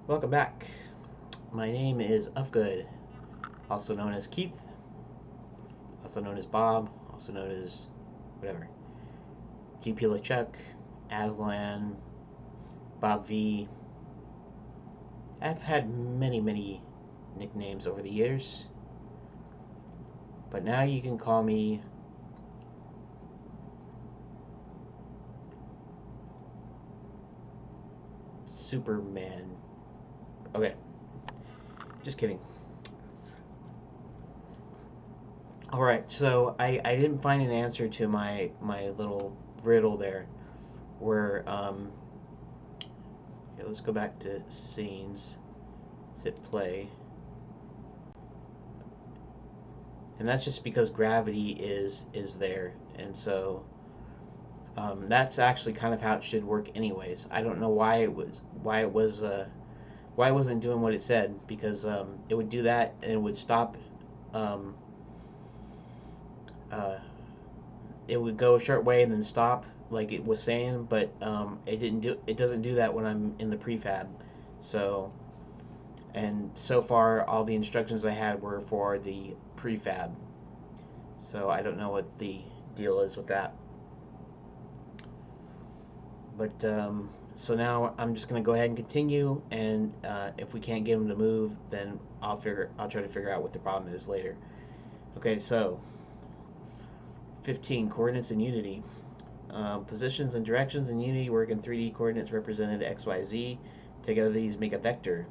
Welcome back. My name is Uhfgood, also known as Keith, also known as Bob, also known as whatever. GP LeChuck, Aslan, Bob V. I've had many nicknames over the years, but now you can call me Superman. Okay, just kidding. Alright, so I didn't find an answer to my little riddle there where, okay, let's go back to scenes, hit play. And that's just because gravity is there, and so that's actually kind of how it should work anyways. I don't know why it wasn't doing what it said, because it would do that and it would stop. um, uh, it would go a short way and then stop like it was saying, but it doesn't do that when I'm in the prefab. So, and so far all the instructions I had were for the prefab, so I don't know what the deal is with that. But so now I'm just gonna go ahead and continue, and if we can't get them to move, then I'll try to figure out what the problem is later. Okay, so 15 coordinates in Unity. Positions and directions in Unity work in 3D coordinates represented X, Y, Z. Together these make a vector.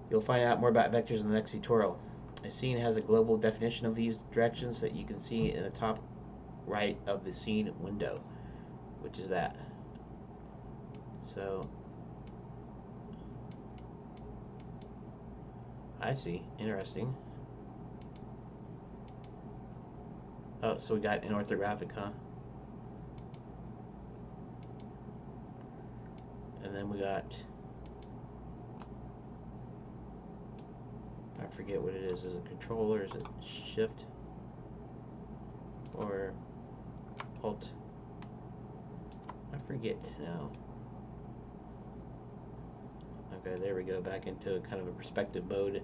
You'll find out more about vectors in the next tutorial. A scene has a global definition of these directions that you can see in the top right of the scene window, which is that. So, I see. Interesting. Oh, so we got an orthographic, huh? And then we got, I forget what it is. Is it control or is it shift or alt? I forget now. Okay, there we go. Back into kind of a perspective mode.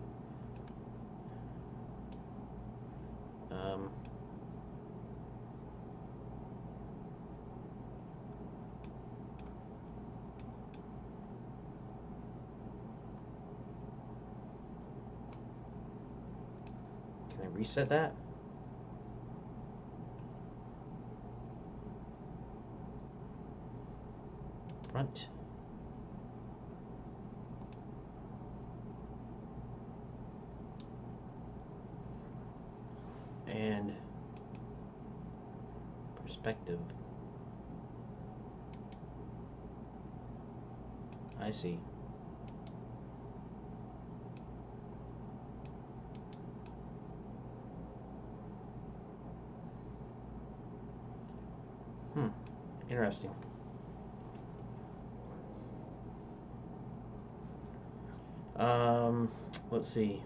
Um, can I reset that? Front. And perspective. I see. Interesting. Let's see.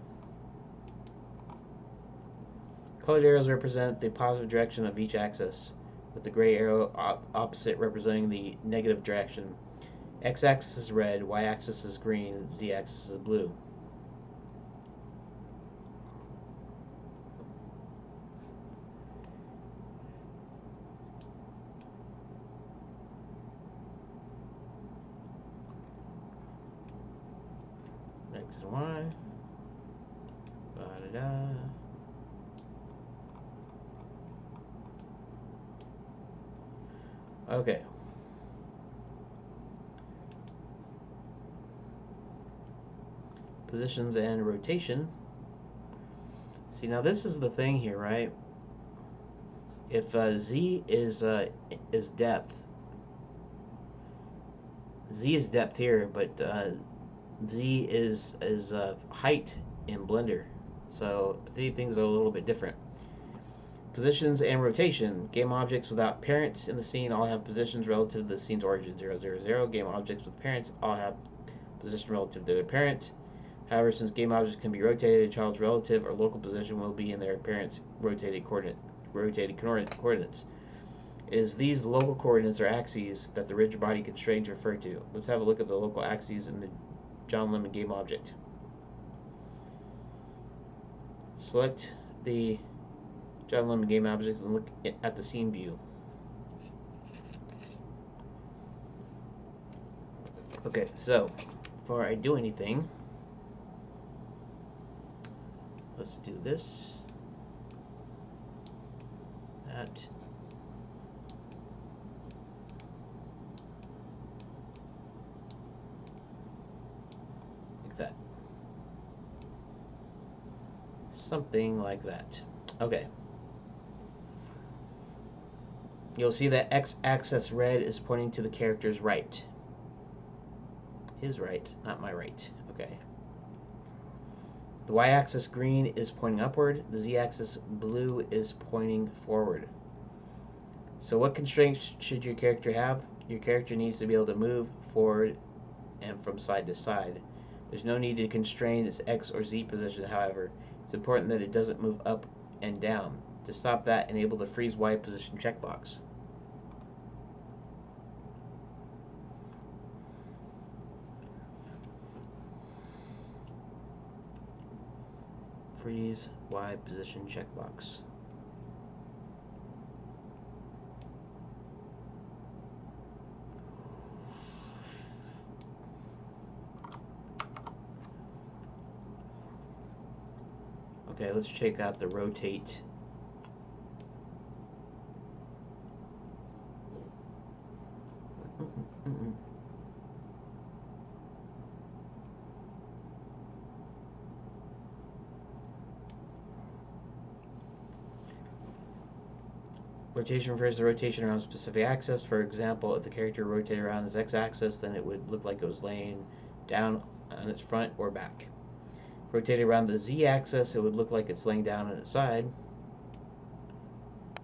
Colored arrows represent the positive direction of each axis, with the gray arrow opposite representing the negative direction. X-axis is red, Y-axis is green, Z-axis is blue. X and Y. Da-da-da. Okay. Positions and rotation. See, now this is the thing here, right? If Z is depth, Z is depth here, but Z is height in Blender. So three things are a little bit different. Positions and rotation. Game objects without parents in the scene all have positions relative to the scene's origin. 0, 0, 0. Game objects with parents all have position relative to their parent. However, since game objects can be rotated, a child's relative or local position will be in their parent's rotated coordinates. It is these local coordinates or axes that the rigid body constraints refer to. Let's have a look at the local axes in the John Lemon game object. Select the John Lemon game object and look at the scene view. Okay, so before I do anything, let's do this, that, like that. Something like that. Okay. You'll see that x-axis red is pointing to the character's right. His right, not my right. Okay. The y-axis green is pointing upward. The z-axis blue is pointing forward. So what constraints should your character have? Your character needs to be able to move forward and from side to side. There's no need to constrain its x or z position, however. It's important that it doesn't move up and down. To stop that, enable the freeze y position checkbox. Freeze Y position checkbox. Okay, let's check out the rotate. Rotation refers to rotation around a specific axis. For example, if the character rotated around its x-axis, then it would look like it was laying down on its front or back. Rotated around the z-axis, it would look like it's laying down on its side.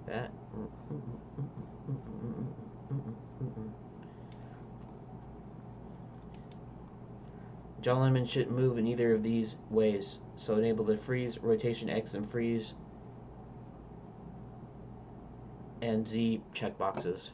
That. John Lemon shouldn't move in either of these ways, so enable the freeze, rotation X, and freeze and Z checkboxes.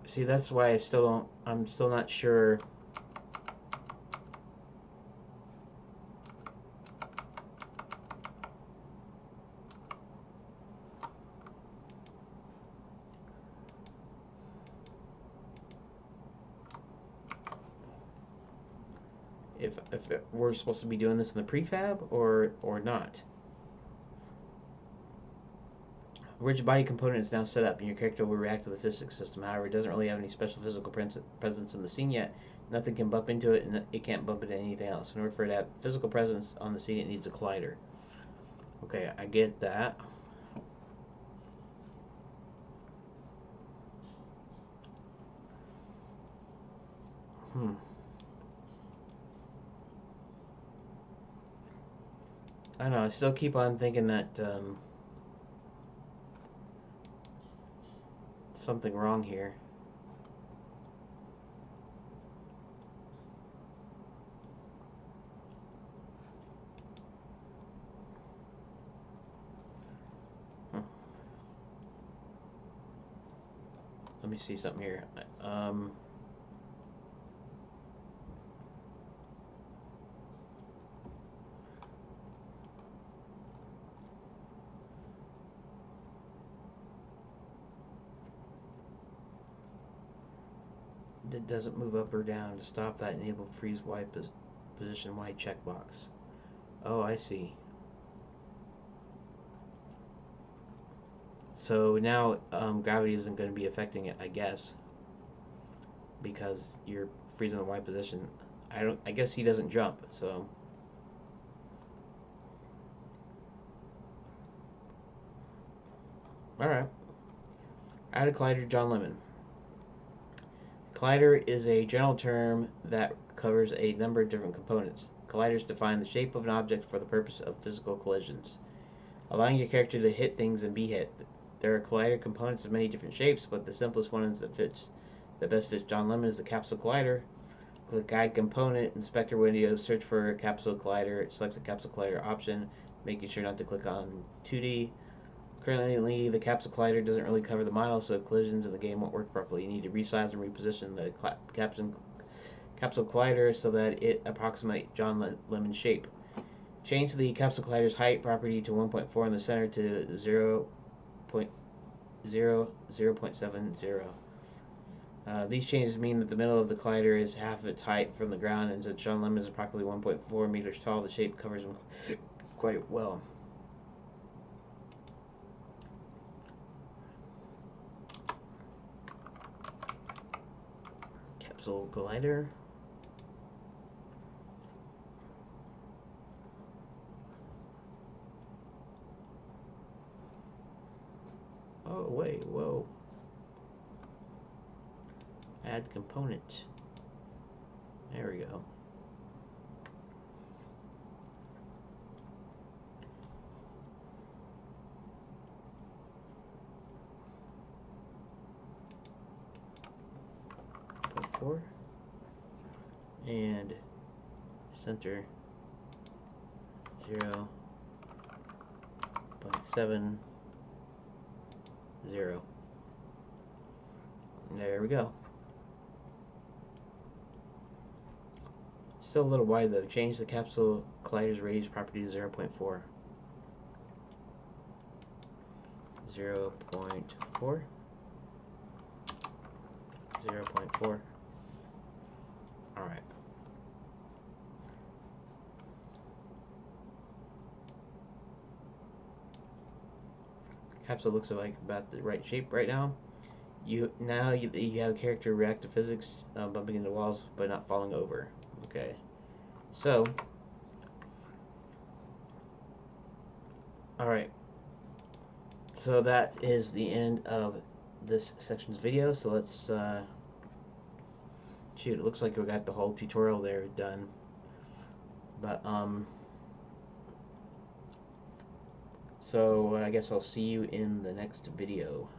See, that's why I'm still not sure. If we're supposed to be doing this in the prefab or not. Rigid body component is now set up, and your character will react to the physics system. However, it doesn't really have any special physical presence in the scene yet. Nothing can bump into it, and it can't bump into anything else. In order for it to have physical presence on the scene, it needs a collider. Okay, I get that. I don't know, I still keep on thinking that something wrong here. Let me see something here. That doesn't move up or down. To stop that, enable freeze Y position Y checkbox. Oh, I see. So now gravity isn't going to be affecting it, I guess, because you're freezing the Y position. I guess he doesn't jump, so. All right. Add a collider to John Lemon. Collider is a general term that covers a number of different components. Colliders define the shape of an object for the purpose of physical collisions. allowing your character to hit things and be hit. There are collider components of many different shapes, but the simplest one that best fits John Lemon is the capsule collider. Click Guide Component, Inspector window, search for Capsule Collider, select the Capsule Collider option, making sure not to click on 2D. Currently, the Capsule Collider doesn't really cover the model, so collisions in the game won't work properly. You need to resize and reposition the Capsule Collider so that it approximates John Lemon's shape. Change the Capsule Collider's height property to 1.4 in the center to 0.70. These changes mean that the middle of the collider is half of its height from the ground, and since John Lemon is approximately 1.4 meters tall, the shape covers him quite well. Capsule collider. Oh, wait, whoa. Add component. There we go. .4 and center 0.70. There we go. Still a little wide though. Change the capsule collider's radius property to 0.4. 0.4. 0.4. Alright. Capsule looks like about the right shape right now. You have a character react to physics, bumping into walls but not falling over. Okay, so alright, so that is the end of this section's video. So let's shoot, it looks like we got the whole tutorial there done, but so I guess I'll see you in the next video.